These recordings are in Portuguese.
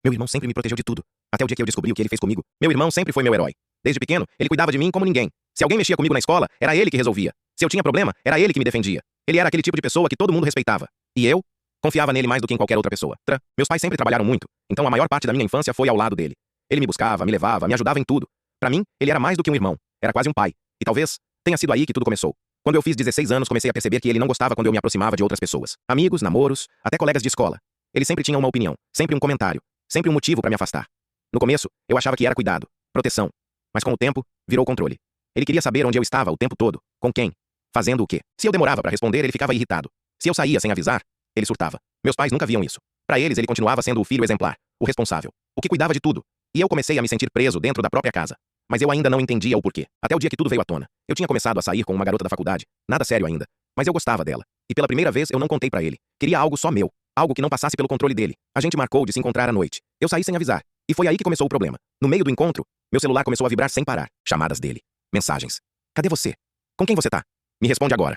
Meu irmão sempre me protegeu de tudo. Até o dia que eu descobri o que ele fez comigo. Meu irmão sempre foi meu herói. Desde pequeno, ele cuidava de mim como ninguém. Se alguém mexia comigo na escola, era ele que resolvia. Se eu tinha problema, era ele que me defendia. Ele era aquele tipo de pessoa que todo mundo respeitava. E eu confiava nele mais do que em qualquer outra pessoa. Meus pais sempre trabalharam muito, então a maior parte da minha infância foi ao lado dele. Ele me buscava, me levava, me ajudava em tudo. Pra mim, ele era mais do que um irmão. Era quase um pai. E talvez tenha sido aí que tudo começou. Quando eu fiz 16 anos, comecei a perceber que ele não gostava quando eu me aproximava de outras pessoas. Amigos, namoros, até colegas de escola. Ele sempre tinha uma opinião, sempre um comentário, sempre um motivo pra me afastar. No começo, eu achava que era cuidado, proteção. Mas com o tempo, virou controle. Ele queria saber onde eu estava o tempo todo, com quem, fazendo o quê. Se eu demorava pra responder, ele ficava irritado. Se eu saía sem avisar, ele surtava. Meus pais nunca viam isso. Pra eles, ele continuava sendo o filho exemplar, o responsável, o que cuidava de tudo. E eu comecei a me sentir preso dentro da própria casa. Mas eu ainda não entendia o porquê. Até o dia que tudo veio à tona. Eu tinha começado a sair com uma garota da faculdade. Nada sério ainda. Mas eu gostava dela. E pela primeira vez eu não contei pra ele. Queria algo só meu. Algo que não passasse pelo controle dele. A gente marcou de se encontrar à noite. Eu saí sem avisar. E foi aí que começou o problema. No meio do encontro, meu celular começou a vibrar sem parar. Chamadas dele. Mensagens. Cadê você? Com quem você tá? Me responde agora.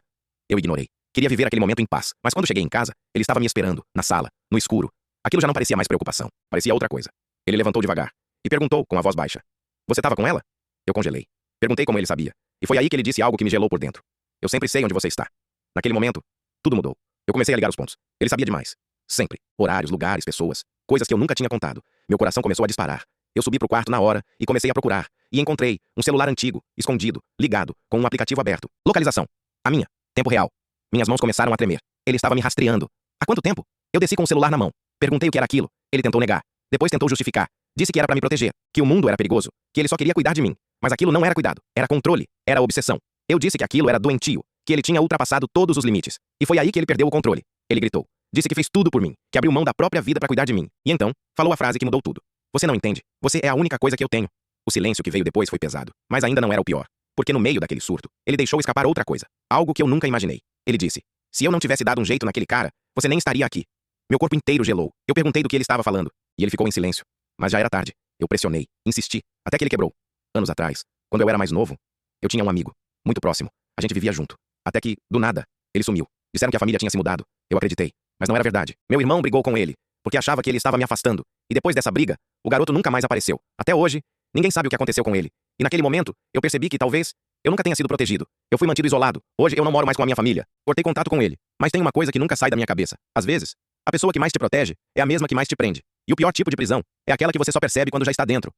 Eu ignorei. Queria viver aquele momento em paz. Mas quando cheguei em casa, ele estava me esperando, na sala, no escuro. Aquilo já não parecia mais preocupação. Parecia outra coisa. Ele levantou devagar. E perguntou, com a voz baixa. Você estava com ela? Eu congelei. Perguntei como ele sabia. E foi aí que ele disse algo que me gelou por dentro. Eu sempre sei onde você está. Naquele momento, tudo mudou. Eu comecei a ligar os pontos. Ele sabia demais. Sempre. Horários, lugares, pessoas. Coisas que eu nunca tinha contado. Meu coração começou a disparar. Eu subi pro quarto na hora e comecei a procurar. E encontrei um celular antigo, escondido, ligado, com um aplicativo aberto. Localização. A minha. Tempo real. Minhas mãos começaram a tremer. Ele estava me rastreando. Há quanto tempo? Eu desci com o celular na mão. Perguntei o que era aquilo. Ele tentou negar. Depois tentou justificar. Disse que era pra me proteger, que o mundo era perigoso, que ele só queria cuidar de mim. Mas aquilo não era cuidado, era controle, era obsessão. Eu disse que aquilo era doentio, que ele tinha ultrapassado todos os limites. E foi aí que ele perdeu o controle. Ele gritou. Disse que fez tudo por mim, que abriu mão da própria vida pra cuidar de mim. E então, falou a frase que mudou tudo. Você não entende. Você é a única coisa que eu tenho. O silêncio que veio depois foi pesado, mas ainda não era o pior. Porque no meio daquele surto, ele deixou escapar outra coisa. Algo que eu nunca imaginei. Ele disse. Se eu não tivesse dado um jeito naquele cara, você nem estaria aqui. Meu corpo inteiro gelou. Eu perguntei do que ele estava falando. E ele ficou em silêncio. Mas já era tarde. Eu pressionei, insisti, até que ele quebrou. Anos atrás, quando eu era mais novo, eu tinha um amigo, muito próximo. A gente vivia junto. Até que, do nada, ele sumiu. Disseram que a família tinha se mudado. Eu acreditei. Mas não era verdade. Meu irmão brigou com ele, porque achava que ele estava me afastando. E depois dessa briga, o garoto nunca mais apareceu. Até hoje, ninguém sabe o que aconteceu com ele. E naquele momento, eu percebi que talvez eu nunca tenha sido protegido. Eu fui mantido isolado. Hoje eu não moro mais com a minha família. Cortei contato com ele. Mas tem uma coisa que nunca sai da minha cabeça. Às vezes, a pessoa que mais te protege é a mesma que mais te prende. E o pior tipo de prisão é aquela que você só percebe quando já está dentro.